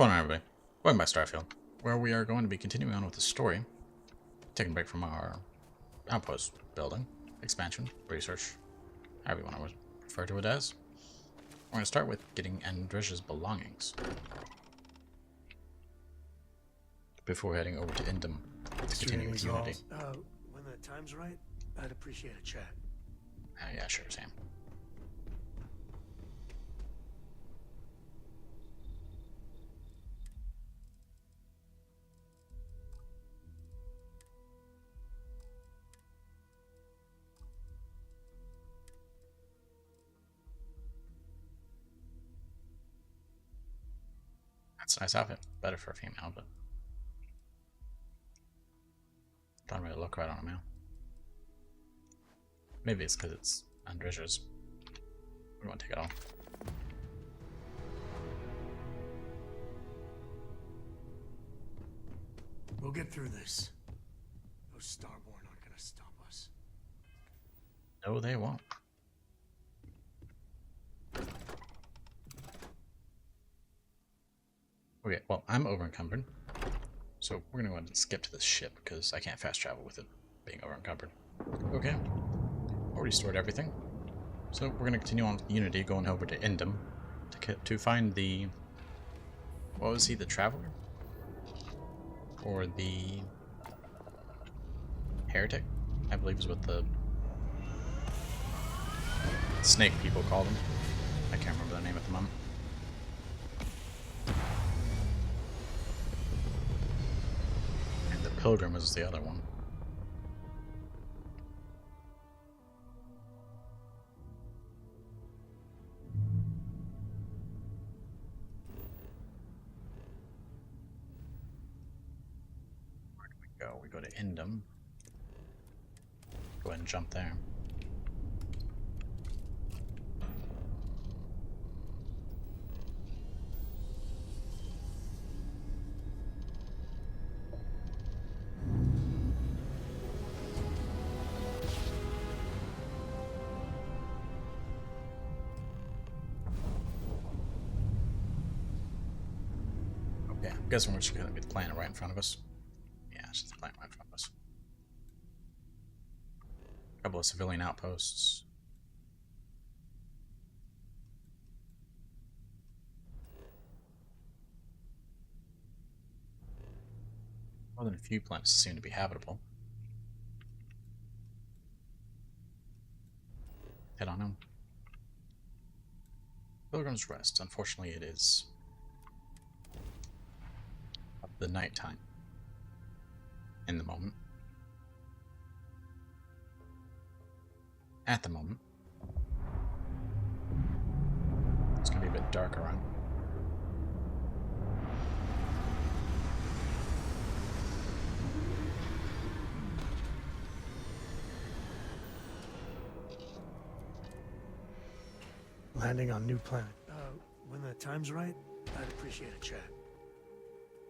going on, everybody? Welcome back to Starfield, where we are going to be continuing on with the story, taking a break from our outpost building, expansion, research, however you want to refer to it as. We're going to start with getting Andrish's belongings before heading over to Indum to continue with Unity. When the time's right, I'd appreciate a chat. Yeah, sure, Sam. That's a nice outfit. Better for a female, but don't really look right on a male. Maybe it's because it's Andrish's. We want to take it off. We'll get through this. Those Starborn aren't gonna stop us. No, they won't. Okay, well, I'm over encumbered, so we're gonna go ahead and skip to this ship because I can't fast travel with it being over encumbered. Okay, already stored everything, so we're gonna continue on with Unity, going over to Indum to find the, what was he, the Traveler, or the Heretic? I believe is what the snake people called him. I can't remember the name at the moment. Pilgrim is the other one. Where do we go? We go to Indum. Go ahead and jump there. Yeah, I'm guessing we're just going to be the planet right in front of us. Yeah, it's just the planet right in front of us. A couple of civilian outposts. More than a few planets seem to be habitable. Head on them. Pilgrim's Rest. Unfortunately, it is the nighttime in the moment. At the moment. It's going to be a bit dark around. Landing on new planet. When the time's right, I'd appreciate a chat.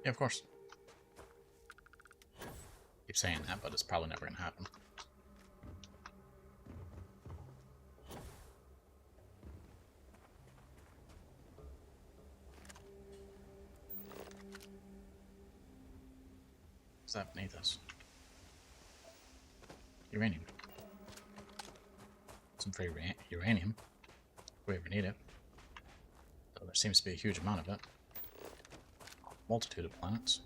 Yeah, of course. Keep saying that, but it's probably never going to happen. What's that beneath us? Uranium. Some free uranium, if we ever need it. Though there seems to be a huge amount of it. Multitude of planets.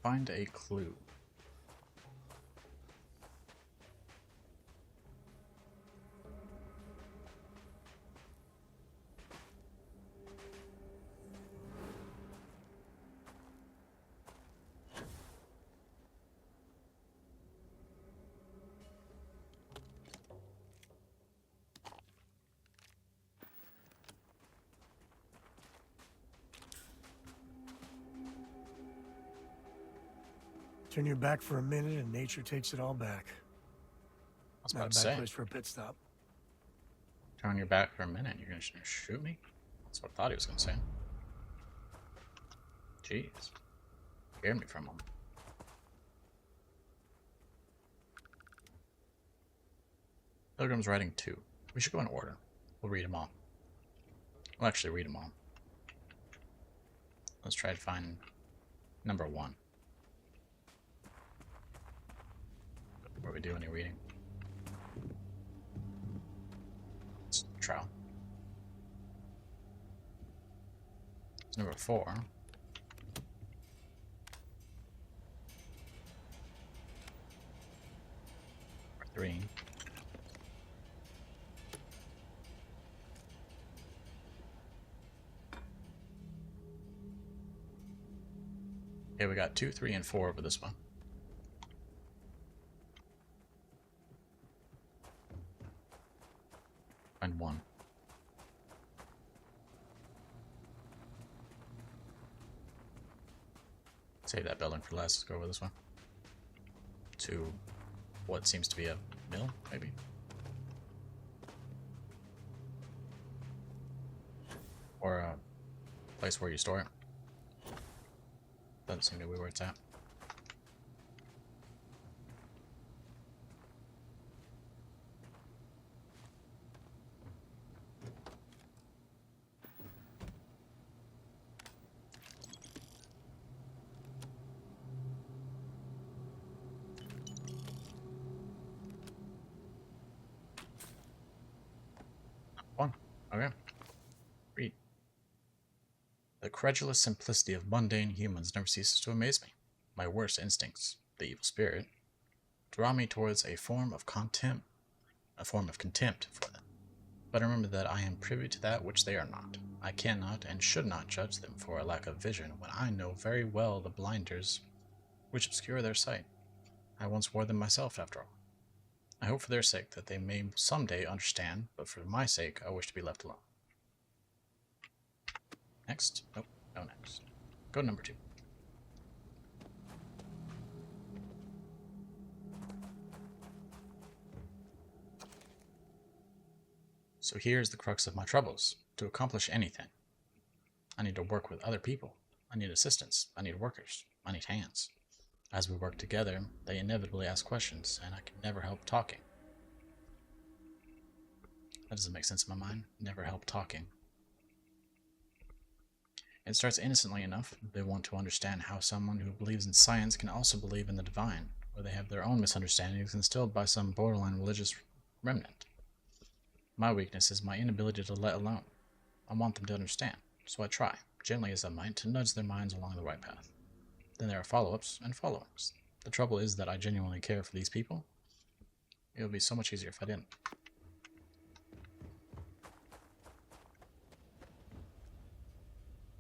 Find a clue. Turn your back for a minute and nature takes it all back. was Not about a to bad say. place for a pit stop. Turn on your back for a minute, you're gonna shoot me? That's what I thought he was gonna say. Jeez. Scared me for a moment. Pilgrim's Writing 2. We should go in order. We'll read them all. We'll actually read them all. Let's try to find number 1. Where we do any reading. It's trial. It's number 4. Number 3. Okay, we got 2, 3, and 4 over this one. Find 1. Save that building for last. Let's go over this one. To what seems to be a mill, maybe? Or a place where you store it. Doesn't seem to be where it's at. One. Okay. Read. The credulous simplicity of mundane humans never ceases to amaze me. My worst instincts, the evil spirit, draw me towards a form of contempt for them. But I remember that I am privy to that which they are not. I cannot and should not judge them for a lack of vision when I know very well the blinders which obscure their sight. I once wore them myself, after all. I hope for their sake that they may some day understand, but for my sake I wish to be left alone. Next? Nope, no next. Go to number 2. So here's the crux of my troubles. To accomplish anything, I need to work with other people. I need assistance. I need workers. I need hands. As we work together, they inevitably ask questions, and I can never help talking. That doesn't make sense in my mind. Never help talking. It starts innocently enough. They want to understand how someone who believes in science can also believe in the divine, or they have their own misunderstandings instilled by some borderline religious remnant. My weakness is my inability to let alone. I want them to understand, so I try, gently as I might, to nudge their minds along the right path. Then there are follow-ups and follow-ups. The trouble is that I genuinely care for these people. It would be so much easier if I didn't.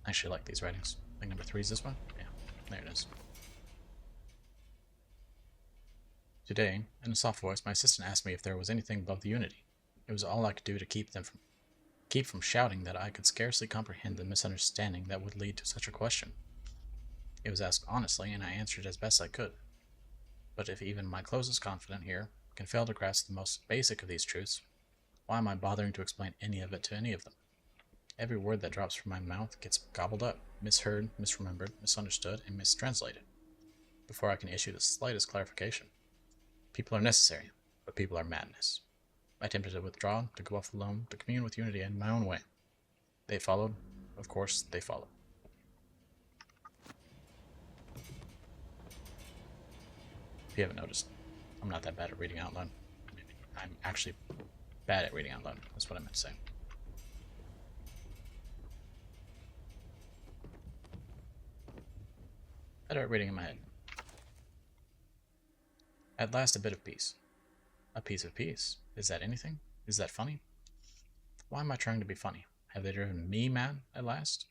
I actually like these writings. I think number 3 is this one? Yeah, there it is. Today, in a soft voice, my assistant asked me if there was anything above the Unity. It was all I could do to keep from shouting that I could scarcely comprehend the misunderstanding that would lead to such a question. It was asked honestly, and I answered as best I could. But if even my closest confidant here can fail to grasp the most basic of these truths, why am I bothering to explain any of it to any of them? Every word that drops from my mouth gets gobbled up, misheard, misremembered, misunderstood, and mistranslated, before I can issue the slightest clarification. People are necessary, but people are madness. I attempted to withdraw, to go off alone, to commune with Unity in my own way. They followed. Of course, they followed. If you haven't noticed, I'm not that bad at reading out loud. I'm actually bad at reading out loud. That's what I meant to say. Better at reading in my head. At last, a bit of peace. A piece of peace. Is that anything? Is that funny? Why am I trying to be funny? Have they driven me mad at last?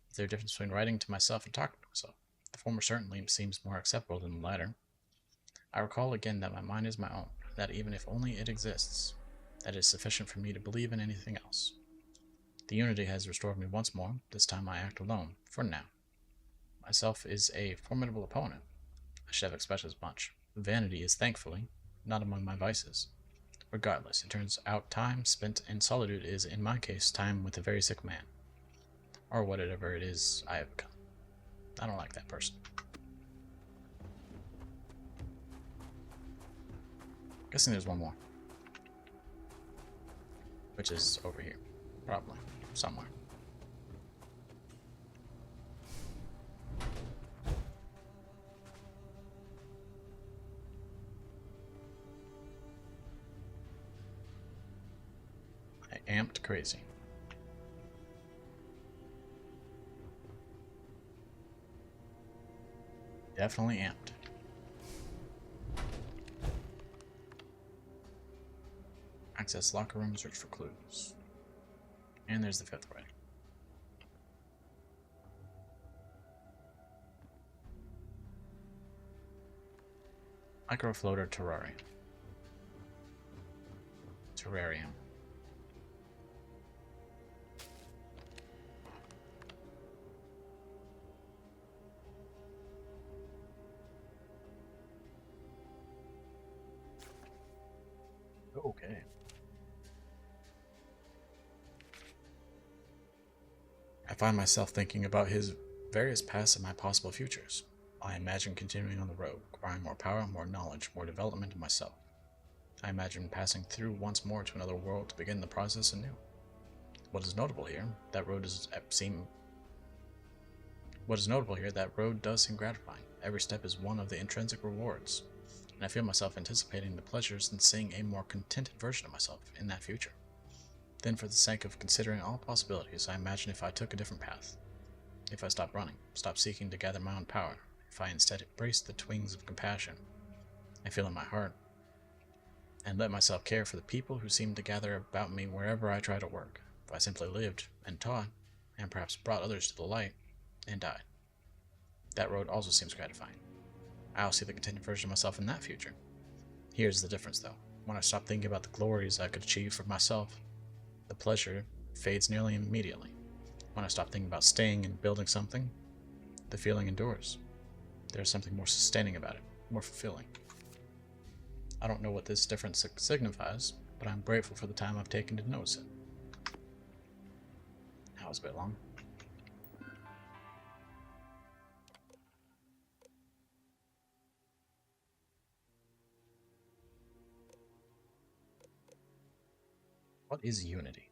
Is there a difference between writing to myself and talking to myself? The former certainly seems more acceptable than the latter. I recall again that my mind is my own, that even if only it exists, that is sufficient for me to believe in anything else. The Unity has restored me once more. This time I act alone, for now. Myself is a formidable opponent. I should have expected as much. Vanity is, thankfully, not among my vices. Regardless, it turns out time spent in solitude is, in my case, time with a very sick man. Or whatever it is I have become. I don't like that person. Guessing there's one more. Which is over here. Probably. Somewhere. I amped crazy. Definitely amped. Access locker room, search for clues. And there's the fifth way. Microfloater terrarium. Terrarium. Okay. I find myself thinking about his various pasts and my possible futures. I imagine continuing on the road, acquiring more power, more knowledge, more development of myself. I imagine passing through once more to another world to begin the process anew. What is notable here, that road does seem gratifying. Every step is one of the intrinsic rewards, and I feel myself anticipating the pleasures in seeing a more contented version of myself in that future. Then, for the sake of considering all possibilities, I imagine if I took a different path. If I stopped running, stopped seeking to gather my own power, if I instead embraced the twings of compassion I feel in my heart, and let myself care for the people who seem to gather about me wherever I try to work, if I simply lived and taught, and perhaps brought others to the light, and died. That road also seems gratifying. I'll see the contented version of myself in that future. Here's the difference, though. When I stop thinking about the glories I could achieve for myself, the pleasure fades nearly immediately. When I stop thinking about staying and building something, the feeling endures. There's something more sustaining about it, more fulfilling. I don't know what this difference signifies, but I'm grateful for the time I've taken to notice it. That was a bit long. What is unity?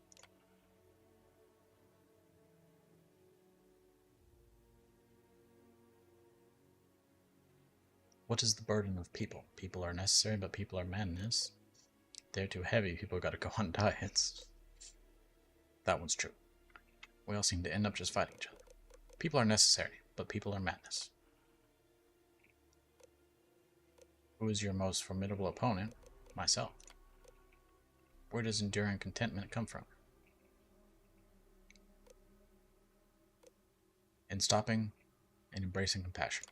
What is the burden of people? People are necessary, but people are madness. They're too heavy, people gotta go on diets. That one's true. We all seem to end up just fighting each other. People are necessary, but people are madness. Who is your most formidable opponent? Myself. Where does enduring contentment come from? In stopping and embracing compassion.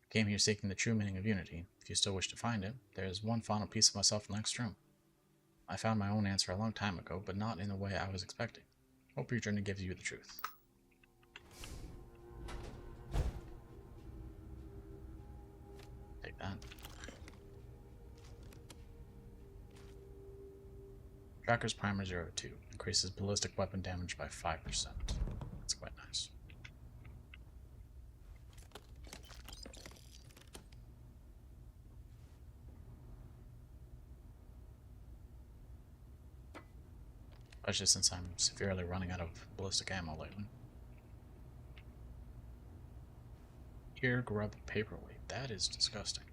I came here seeking the true meaning of unity. If you still wish to find it, there is one final piece of myself in the next room. I found my own answer a long time ago, but not in the way I was expecting. Hope your journey gives you the truth. Take that. Tracker's Primer 02 increases ballistic weapon damage by 5%. That's quite nice. Especially since I'm severely running out of ballistic ammo lately. Ear grub paperweight. That is disgusting.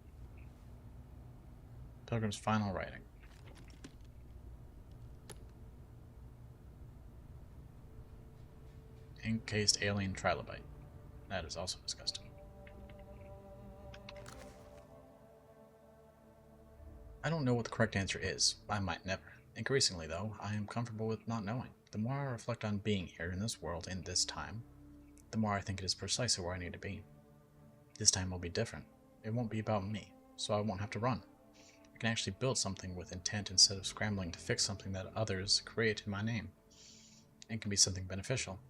Pilgrim's final writing. Encased alien trilobite. That is also disgusting. I don't know what the correct answer is. I might never. Increasingly, though, I am comfortable with not knowing. The more I reflect on being here in this world in this time, the more I think it is precisely where I need to be. This time will be different. It won't be about me, so I won't have to run. I can actually build something with intent instead of scrambling to fix something that others create in my name. It can be something beneficial.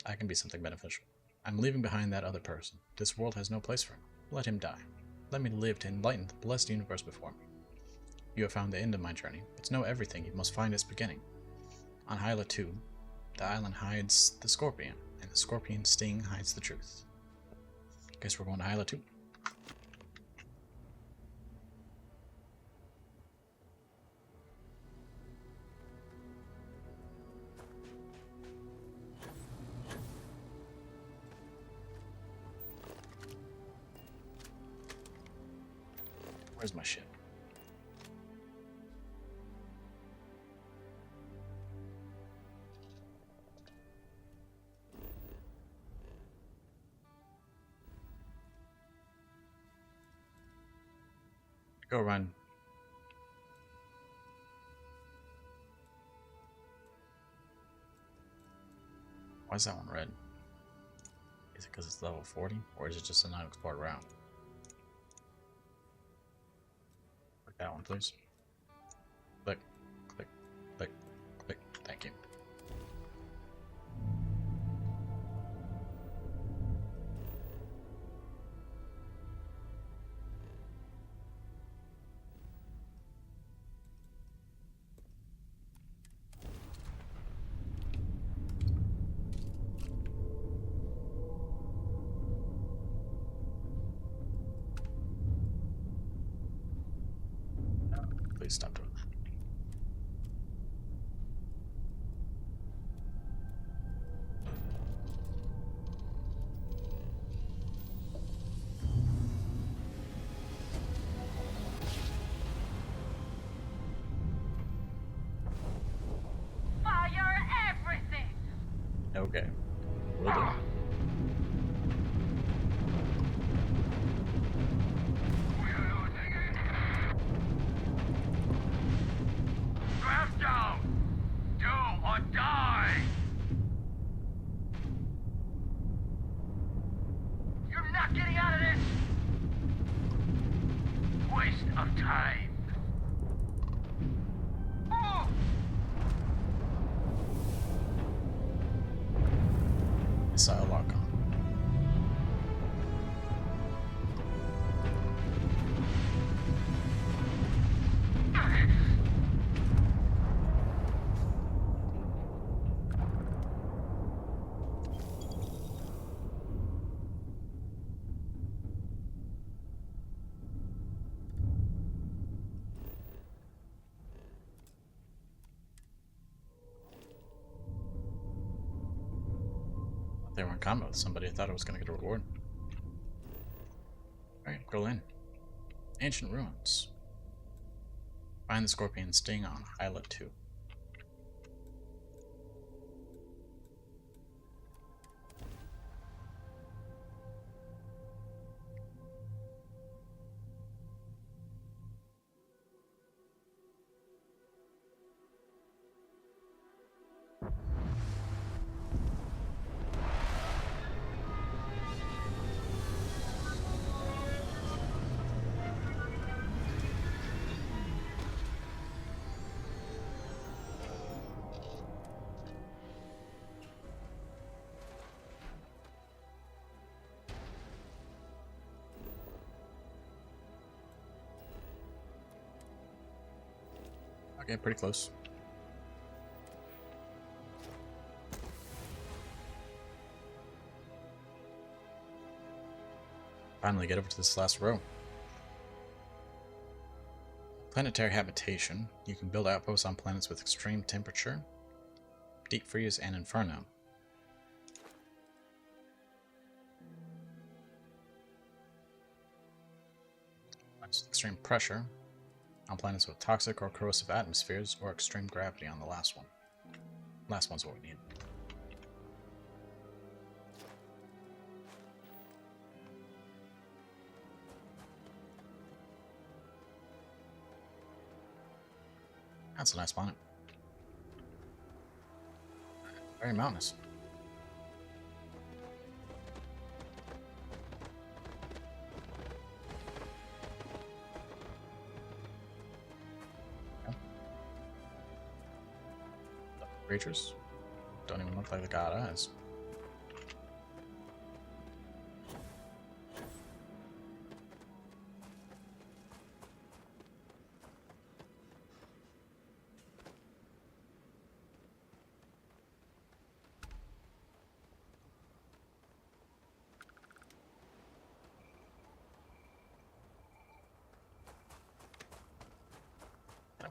I can be something beneficial. I'm leaving behind that other person. This world has no place for him. Let him die. Let me live to enlighten the blessed universe before me. You have found the end of my journey, but to know everything, you must find its beginning. On Hyla 2, the island hides the scorpion, and the scorpion's sting hides the truth. Guess we're going to Hyla 2. Where's my ship? Go run. Why is that one red? Is it because it's level 40? Or is it just an unexplored round? Click that one, please. Click, click, click, click. Thank you. Please stop doing that. Fire everything! Okay. Will do. Crash down! Do or die! You're not getting out of this! Waste of time. Oh! Missile lock on. They were in combat with somebody. I thought I was going to get a reward. Alright, go in. Ancient ruins. Find the scorpion sting on Hyla 2. Okay, pretty close. Finally get over to this last row. Planetary habitation. You can build outposts on planets with extreme temperature, deep freeze, and inferno. Planets with extreme pressure on planets with toxic or corrosive atmospheres, or extreme gravity on the last one. Last one's what we need. That's a nice planet. Very mountainous. Creatures don't even look like they got eyes.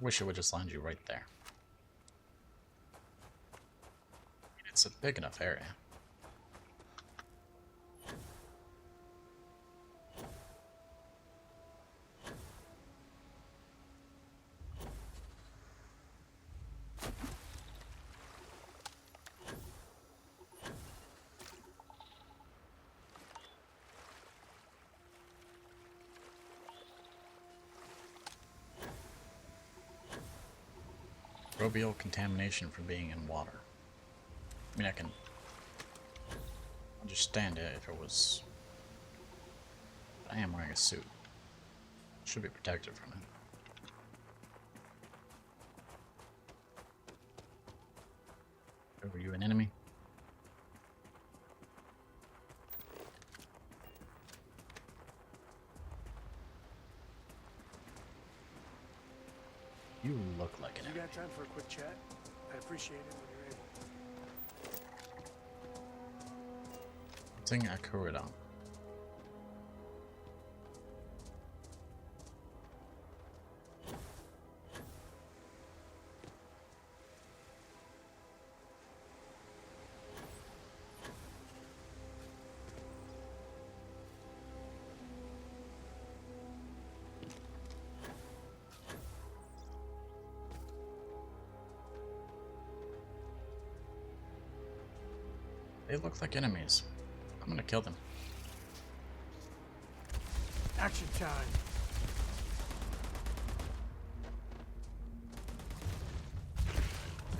wish it would just land you right there. It's a big enough area. Microbial contamination from being in water. I mean, I can understand it if it was... I am wearing a suit. Should be protected from it. Were you an enemy? You look like an You enemy. got time for a quick chat? I appreciate it when you're able. Thing I covered on. They look like enemies. I'm gonna kill them. Action time.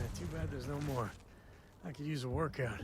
Yeah, too bad there's no more. I could use a workout.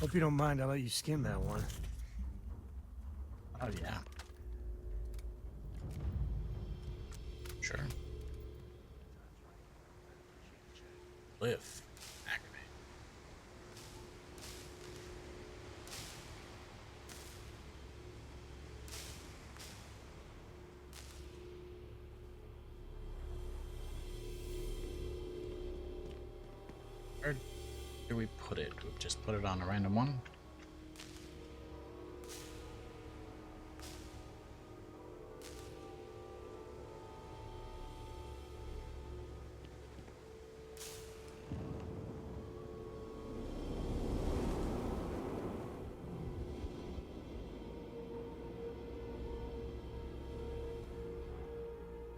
Hope you don't mind, I'll let you skim that one. Oh yeah. Sure. Live. Activate. Where do we put it? We just put it on a random one?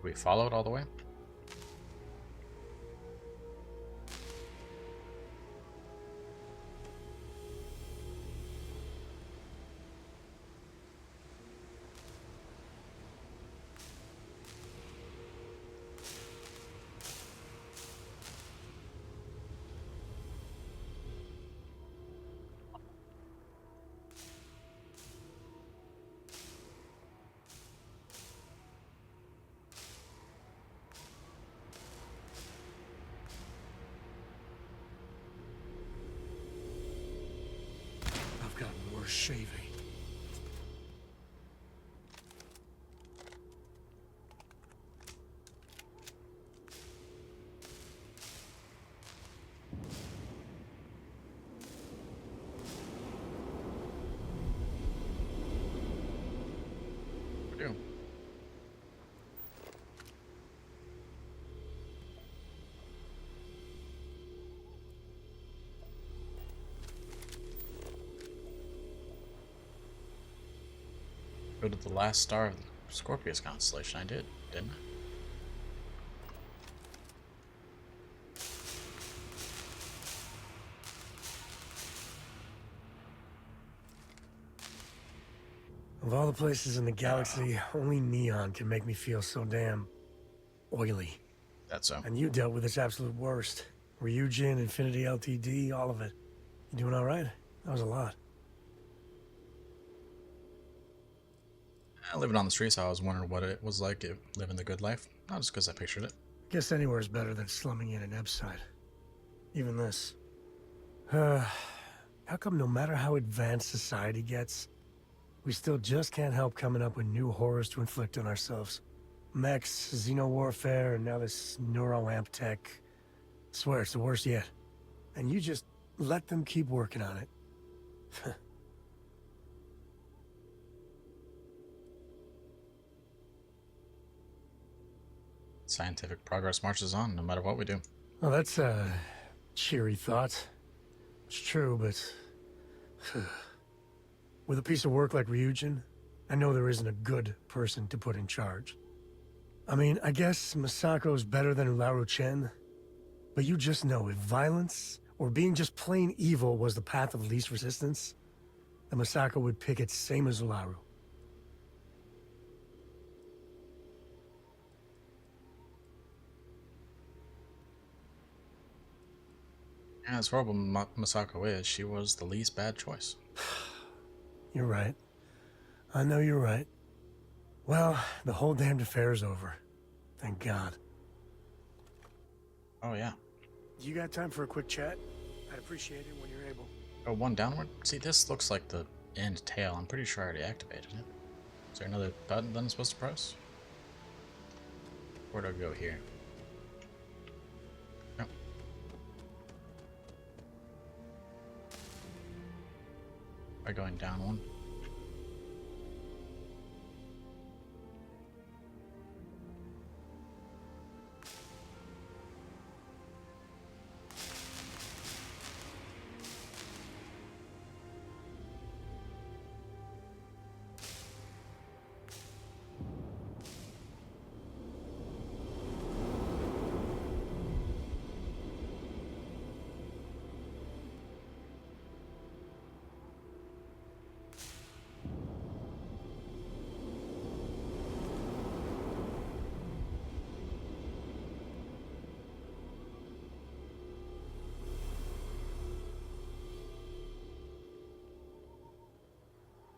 Do we follow it all the way? I've gotten worse shaving. We do. Go to the last star of the Scorpius constellation. I did, didn't I? Of all the places in the galaxy, only Neon can make me feel so damn oily. That's so. And you dealt with its absolute worst. Ryujin, Infinity LTD, all of it. You doing all right? That was a lot. Living on the streets, I was wondering what it was like living the good life. Not just because I pictured it. Guess anywhere's better than slumming in an Ep-side. Even this. How come no matter how advanced society gets, we still just can't help coming up with new horrors to inflict on ourselves? Mechs, xeno-warfare, and now this neuroamp tech. Swear it's the worst yet. And you just let them keep working on it. Scientific progress marches on, no matter what we do. Well, that's a cheery thought. It's true, but with a piece of work like Ryujin, I know there isn't a good person to put in charge. I mean, I guess Masako's better than Ularu Chen, but you just know if violence or being just plain evil was the path of least resistance, then Masako would pick it same as Ularu. As horrible Masako is, she was the least bad choice. You're right. I know you're right. Well, the whole damned affair's over. Thank God. Oh yeah. You got time for a quick chat? I'd appreciate it when you're able. Oh, one downward? See, this looks like the end tail. I'm pretty sure I already activated it. Is there another button that I'm supposed to press? Where do I go here? No. By going down one.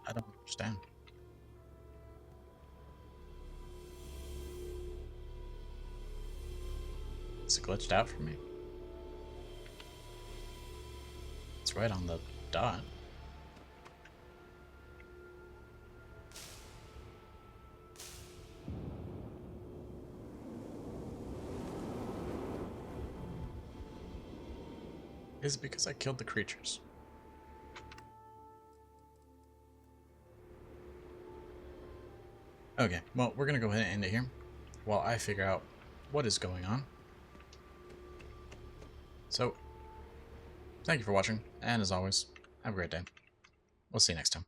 I don't understand. Is it glitched out for me? It's right on the dot. Is it because I killed the creatures? Okay, well, we're gonna go ahead and end it here while I figure out what is going on. So, thank you for watching, and as always, have a great day. We'll see you next time.